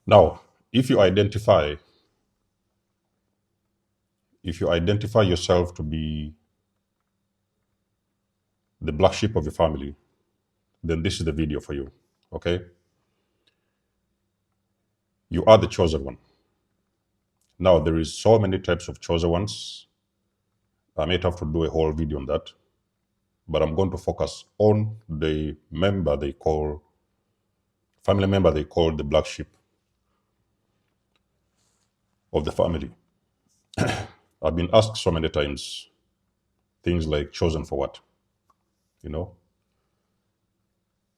Now, if you identify yourself to be the black sheep of your family, then this is the video for you. Okay? You are the chosen one. Now, there is so many types of chosen ones. I might have to do a whole video on that, but I'm going to focus on the family member they call the black sheep of the family. I've been asked so many times things like chosen for what? You know,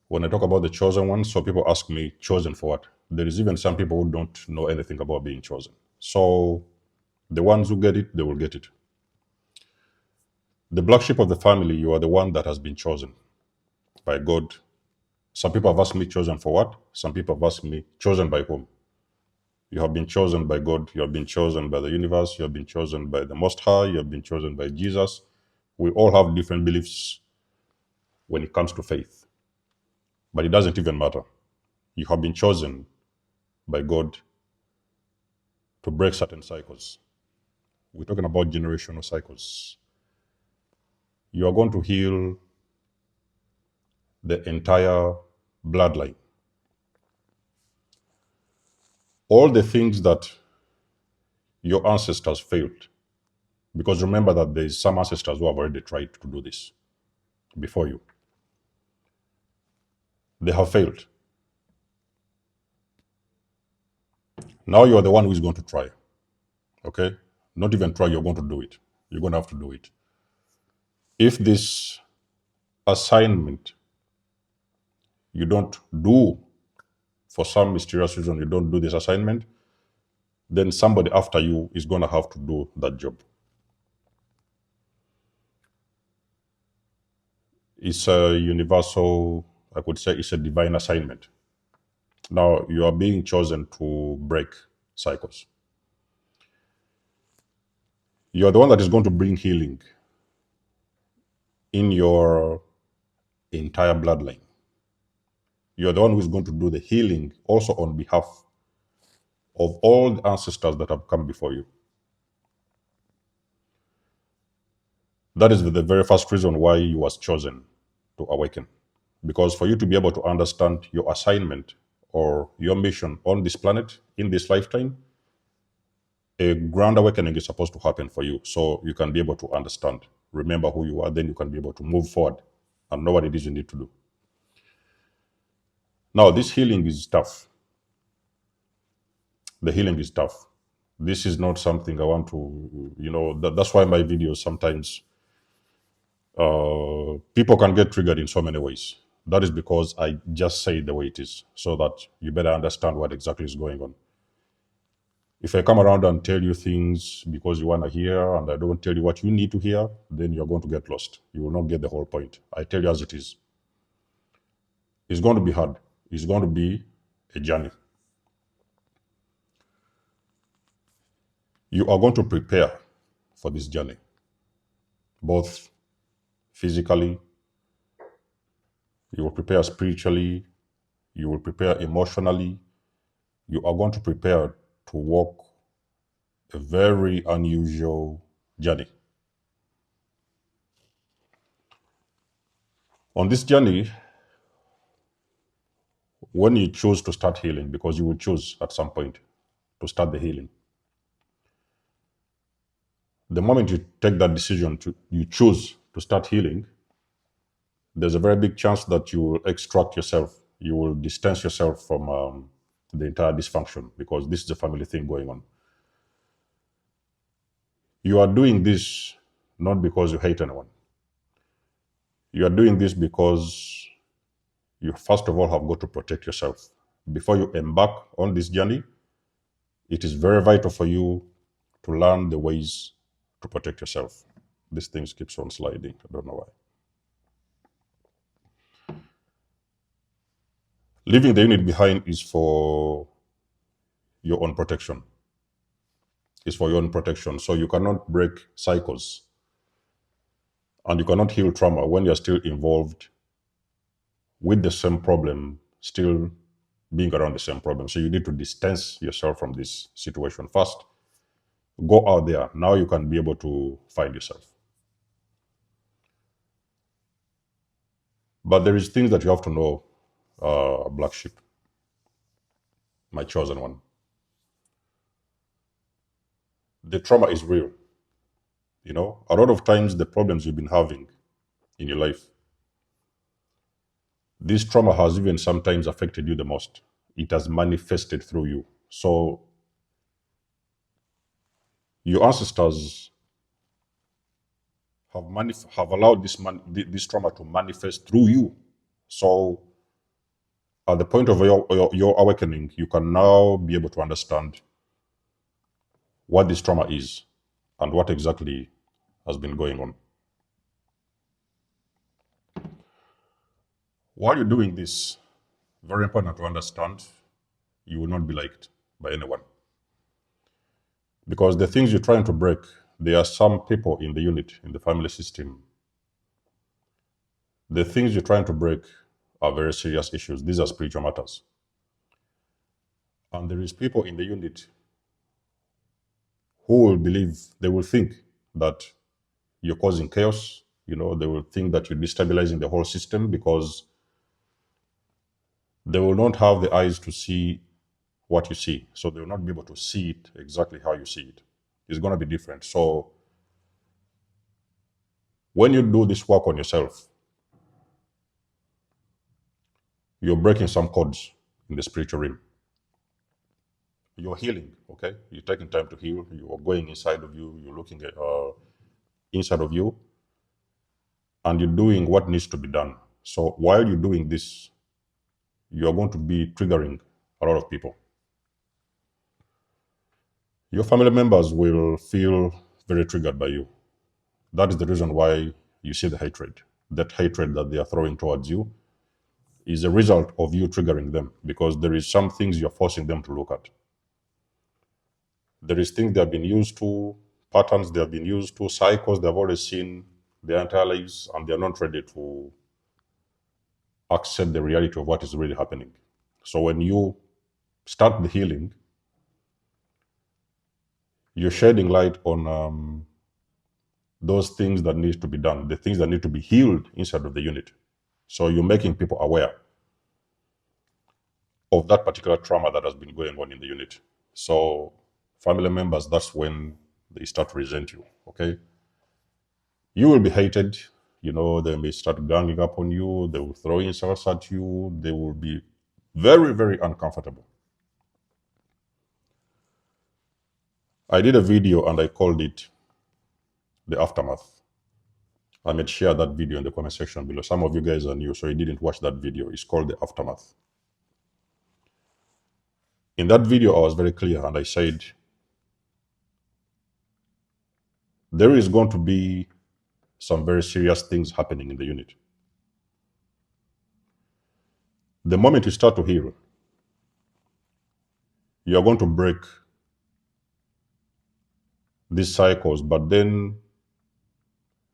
when I talk about the chosen one, so people ask me, chosen for what? There is even some people who don't know anything about being chosen. So the ones who get it, they will get it. The black sheep of the family, you are the one that has been chosen by God. Some people have asked me, chosen for what? Some people have asked me, chosen by whom? You have been chosen by God. You have been chosen by the universe. You have been chosen by the Most High. You have been chosen by Jesus. We all have different beliefs when it comes to faith, but it doesn't even matter. You have been chosen by God to break certain cycles. We're talking about generational cycles. You are going to heal the entire bloodline. All the things that your ancestors failed, because remember that there's some ancestors who have already tried to do this before you. They have failed. Now you are the one who is going to try. Okay? Not even try, you're going to do it. You're going to have to do it. If this assignment you don't do, for some mysterious reason, you don't do this assignment, then somebody after you is going to have to do that job. It's a universal, I could say it's a divine assignment. Now you are being chosen to break cycles. You are the one that is going to bring healing in your entire bloodline. You are the one who is going to do the healing also on behalf of all the ancestors that have come before you. That is the very first reason why you was chosen to awaken. Because for you to be able to understand your assignment or your mission on this planet in this lifetime, a grand awakening is supposed to happen for you so you can be able to understand, remember who you are, then you can be able to move forward and know what it is you need to do. Now, this healing is tough. The healing is tough. This is not something I want to, that's why my videos sometimes people can get triggered in so many ways. That is because I just say it the way it is so that you better understand what exactly is going on. If I come around and tell you things because you want to hear and I don't tell you what you need to hear, then you're going to get lost. You will not get the whole point. I tell you as it is. It's going to be hard. It's going to be a journey. You are going to prepare for this journey, both physically, you will prepare spiritually, you will prepare emotionally. You are going to prepare to walk a very unusual journey. On this journey, when you choose to start healing, because you will choose at some point to start the healing, the moment you take that decision you choose to start healing, there's a very big chance that you will extract yourself, you will distance yourself from the entire dysfunction, because this is a family thing going on. You are doing this not because you hate anyone. You are doing this because you first of all have got to protect yourself. Before you embark on this journey, it is very vital for you to learn the ways to protect yourself. This thing keeps on sliding. I don't know why. Leaving the unit behind is for your own protection. It's for your own protection. So you cannot break cycles and you cannot heal trauma when you're still involved with the same problem, still being around the same problem. So you need to distance yourself from this situation first. Go out there. Now you can be able to find yourself. But there is things that you have to know, black sheep, my chosen one. The trauma is real. You know, a lot of times the problems you've been having in your life, this trauma has even sometimes affected you the most. It has manifested through you. So your ancestors have allowed this trauma to manifest through you. So at the point of your awakening, you can now be able to understand what this trauma is and what exactly has been going on. While you're doing this, very important to understand, you will not be liked by anyone. Because the things you're trying to break, there are some people in the unit, in the family system. The things you're trying to break are very serious issues. These are spiritual matters. And there is people in the unit who will believe, they will think that you're causing chaos. You know, they will think that you're destabilizing the whole system because they will not have the eyes to see what you see. So they will not be able to see it exactly how you see it. It's going to be different. So when you do this work on yourself, you're breaking some codes in the spiritual realm. You're healing, okay? You're taking time to heal. You're going inside of you. You're looking at inside of you. And you're doing what needs to be done. So while you're doing this, you're going to be triggering a lot of people. Your family members will feel very triggered by you. That is the reason why you see the hatred. That hatred that they are throwing towards you is a result of you triggering them, because there is some things you're forcing them to look at. There is things they have been used to, patterns they have been used to, cycles they have always seen their entire lives, and they are not ready to accept the reality of what is really happening. So when you start the healing, you're shedding light on those things that need to be done, the things that need to be healed inside of the unit. So you're making people aware of that particular trauma that has been going on in the unit. So family members, that's when they start to resent you, okay? You will be hated. You know, they may start ganging up on you. They will throw insults at you. They will be very, very uncomfortable. I did a video and I called it The Aftermath. I might share that video in the comment section below. Some of you guys are new, so you didn't watch that video. It's called The Aftermath. In that video, I was very clear and I said, there is going to be some very serious things happening in the unit. The moment you start to heal, you are going to break these cycles, but then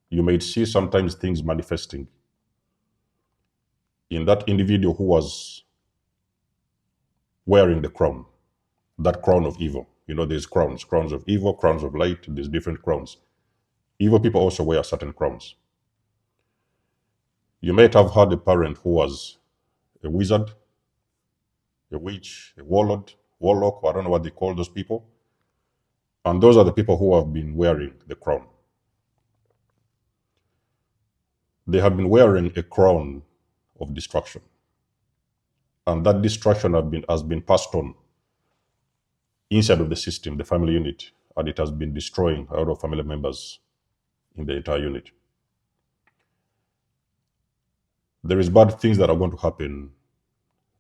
you might see sometimes things manifesting in that individual who was wearing the crown, that crown of evil. You know, there's crowns of evil, crowns of light, there's different crowns. Evil people also wear certain crowns. You might have had a parent who was a wizard, a witch, a warlock, I don't know what they call those people. And those are the people who have been wearing the crown. They have been wearing a crown of destruction. And that destruction has been passed on inside of the system, the family unit, and it has been destroying a lot of family members in the entire unit. There is bad things that are going to happen.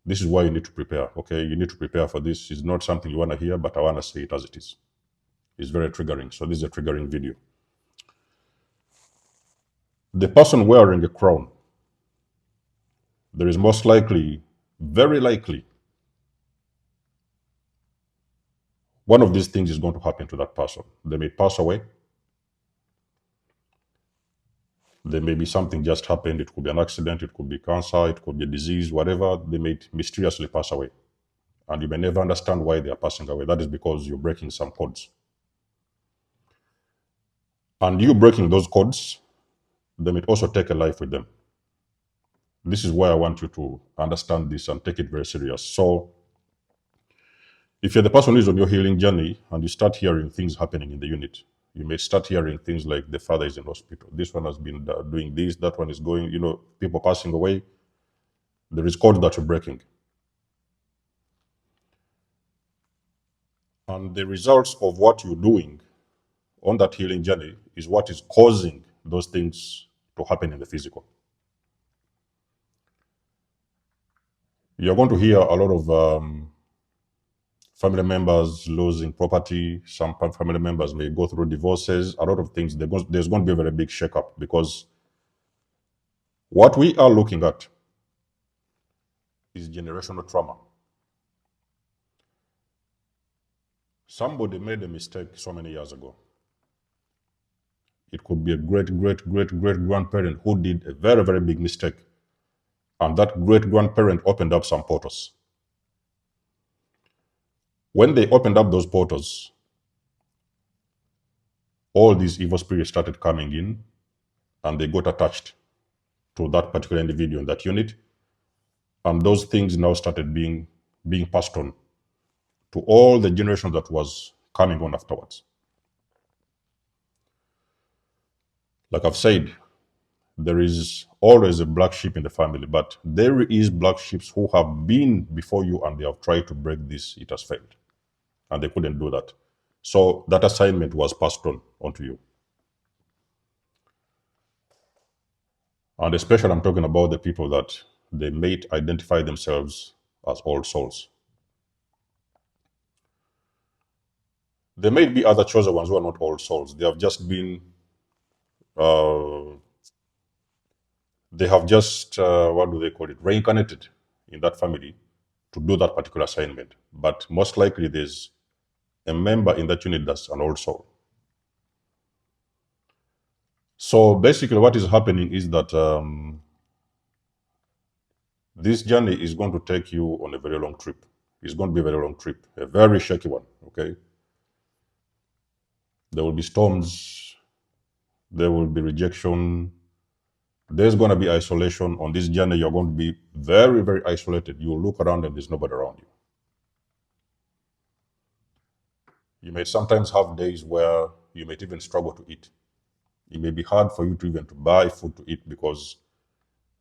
This is why you need to prepare, okay? You need to prepare for this. It's not something you want to hear, but I want to say it as it is. It's very triggering. So this is a triggering video. The person wearing a crown, there is most likely, very likely, one of these things is going to happen to that person. They may pass away. There may be something just happened. It could be an accident. It could be cancer. It could be a disease, whatever. They may mysteriously pass away. and you may never understand why they are passing away. That is because you're breaking some codes. And you breaking those codes, they may also take a life with them. This is why I want you to understand this and take it very serious. So if you're the person who is on your healing journey and you start hearing things happening in the unit, you may start hearing things like the father is in hospital. This one has been doing this, that one is going, people passing away. There is code that you're breaking. And the results of what you're doing on that healing journey is what is causing those things to happen in the physical. You're going to hear a lot of family members losing property. Some family members may go through divorces, a lot of things. There's going to be a very big shakeup, because what we are looking at is generational trauma. Somebody made a mistake so many years ago. It could be a great-great-great-great-grandparent who did a very, very big mistake. And that great-grandparent opened up some portals. When they opened up those portals, all these evil spirits started coming in, and they got attached to that particular individual in that unit. And those things now started being passed on to all the generation that was coming on afterwards. Like I've said, there is always a black sheep in the family, but there is black sheep who have been before you and they have tried to break this. It has failed, and they couldn't do that. So that assignment was passed on to you. And especially I'm talking about the people that they may identify themselves as old souls. There may be other chosen ones who are not old souls. They have just been, what do they call it, reincarnated in that family to do that particular assignment. But most likely there's a member in that unit that's an old soul. So basically what is happening is that this journey is going to take you on a very long trip. It's going to be a very long trip, a very shaky one, okay? There will be storms, there will be rejection, there's going to be isolation. On this journey, you're going to be very, very isolated. You'll look around and there's nobody around you. You may sometimes have days where you might even struggle to eat. It may be hard for you to even to buy food to eat, because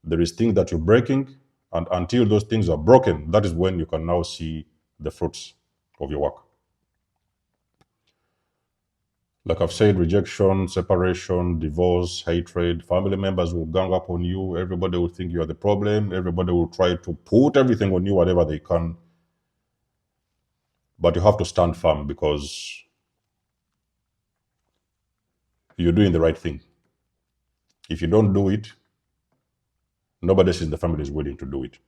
there is things that you're breaking, and until those things are broken, that is when you can now see the fruits of your work. Like I've said, rejection, separation, divorce, hatred, family members will gang up on you. Everybody will think you're the problem. Everybody will try to put everything on you, whatever they can. But you have to stand firm, because you're doing the right thing. If you don't do it, nobody else in the family is willing to do it.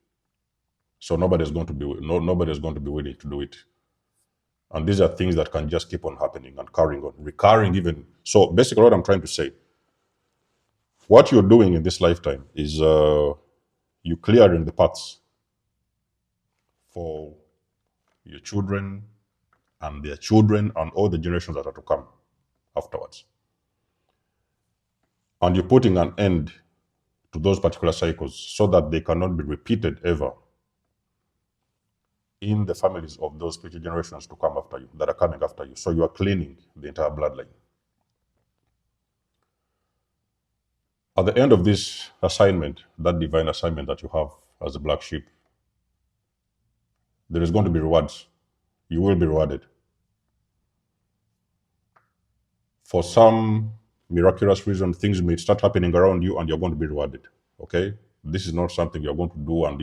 So nobody's going to be willing to do it. And these are things that can just keep on happening and carrying on, recurring even. So basically what I'm trying to say, what you're doing in this lifetime is you clearing the paths for your children and their children and all the generations that are to come afterwards. And you're putting an end to those particular cycles so that they cannot be repeated ever in the families of those future generations to come after you, that are coming after you. So you are cleaning the entire bloodline. At the end of this assignment, that divine assignment that you have as a black sheep, there is going to be rewards. You will be rewarded. For some miraculous reason, things may start happening around you and you're going to be rewarded. Okay? This is not something you're going to do and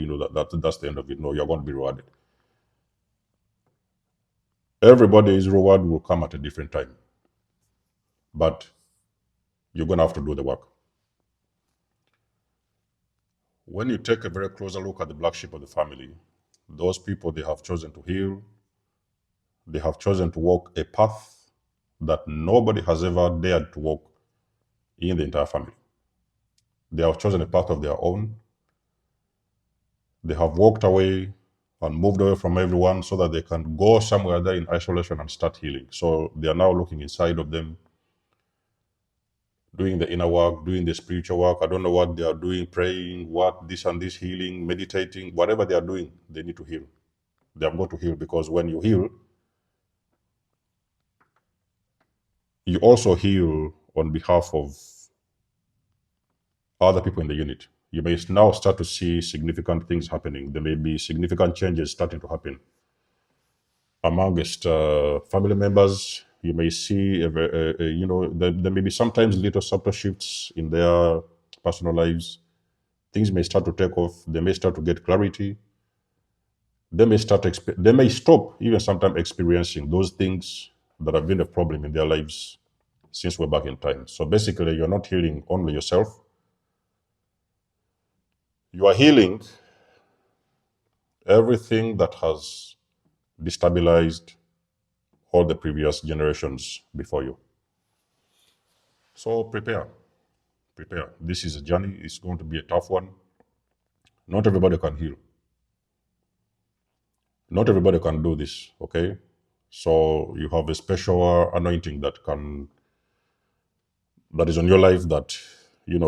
that's the end of it. No, you're going to be rewarded. Everybody's reward will come at a different time. But you're going to have to do the work. When you take a very closer look at the black sheep of the family, those people, they have chosen to heal. They have chosen to walk a path that nobody has ever dared to walk in the entire family. They have chosen a path of their own. They have walked away and moved away from everyone so that they can go somewhere there in isolation and start healing. So they are now looking inside of them, doing the inner work, doing the spiritual work. I don't know what they are doing, praying, what, this and this, healing, meditating, whatever they are doing, they need to heal. They have got to heal, because when you heal, you also heal on behalf of other people in the unit. You may now start to see significant things happening. There may be significant changes starting to happen amongst family members. You may see, there may be sometimes little subtle shifts in their personal lives. Things may start to take off. They may start to get clarity. They may they may stop even sometimes experiencing those things that have been a problem in their lives since we're back in time. So basically, you're not healing only yourself. You are healing everything that has destabilized all the previous generations before you. So prepare. This is a journey. It's going to be a tough one. Not everybody can heal. Not everybody can do this, okay? So you have a special anointing that is on your life, that, you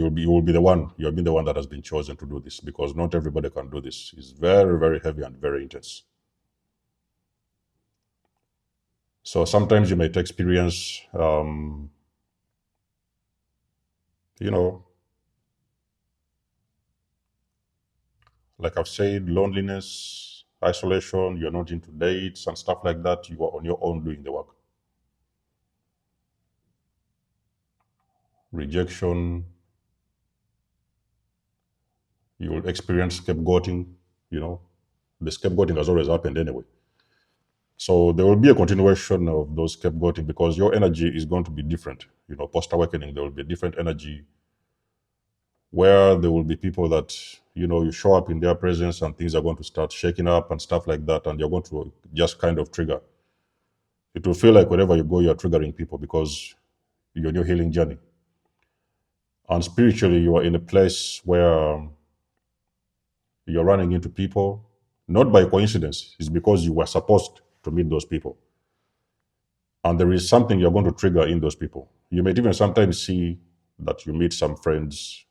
will be the one. You'll be the one that has been chosen to do this, because not everybody can do this. It's very, very heavy and very intense. So sometimes you might experience, like I've said, loneliness, isolation. You're not into dates and stuff like that. You are on your own doing the work. Rejection. You will experience scapegoating. The scapegoating has always happened anyway. So there will be a continuation of those scapegoating, because your energy is going to be different. Post awakening, there will be a different energy, where there will be people that, you show up in their presence and things are going to start shaking up and stuff like that, and you're going to just kind of trigger. It will feel like wherever you go, you're triggering people, because you're on your healing journey. And spiritually, you are in a place where you're running into people, not by coincidence. It's because you were supposed to meet those people. And there is something you're going to trigger in those people. You may even sometimes see that you meet some friends,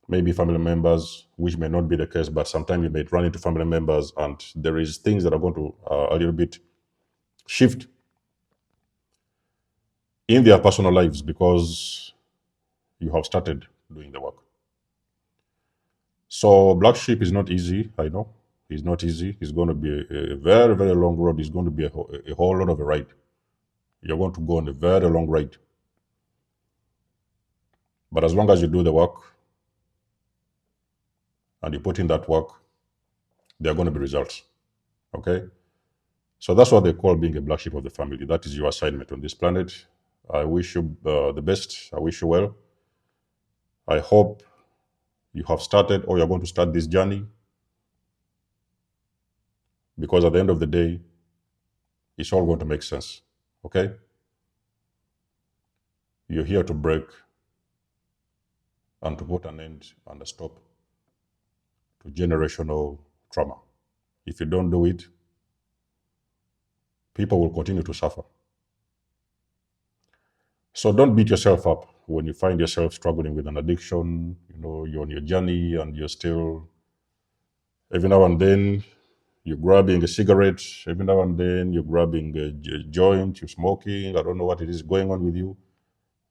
maybe family members, which may not be the case, but sometimes you may run into family members and there is things that are going to a little bit shift in their personal lives, because you have started doing the work. So black sheep is not easy, I know. It's not easy. It's going to be a very, very long road. It's going to be a whole lot of a ride. You're going to go on a very long ride. But as long as you do the work and you put in that work, there are going to be results. Okay? So that's what they call being a black sheep of the family. That is your assignment on this planet. I wish you the best. I wish you well. I hope you have started, or you're going to start this journey, because at the end of the day, it's all going to make sense. Okay? You're here to break and to put an end and a stop to generational trauma. If you don't do it, people will continue to suffer. So don't beat yourself up when you find yourself struggling with an addiction. You're on your journey and you're still, every now and then, you're grabbing a cigarette. Every now and then, you're grabbing a joint, you're smoking. I don't know what it is going on with you.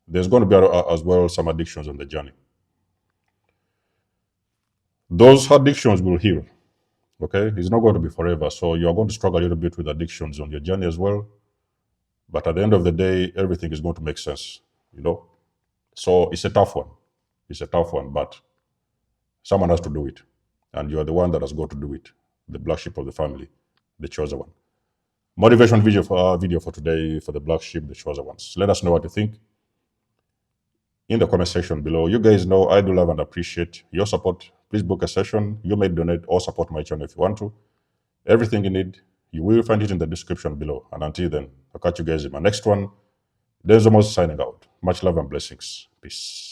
There's going to be as well some addictions on the journey. Those addictions will heal. Okay? It's not going to be forever. So you're going to struggle a little bit with addictions on your journey as well. But at the end of the day, everything is going to make sense. So it's a tough one. It's a tough one, but someone has to do it. And you're the one that has got to do it. The black sheep of the family, the chosen one. Motivation video for today for the black sheep, the chosen ones. Let us know what you think in the comment section below. You guys know I do love and appreciate your support. Please book a session. You may donate or support my channel if you want to. Everything you need, you will find it in the description below. And until then, I'll catch you guys in my next one. There's almost signing out. Much love and blessings. Peace.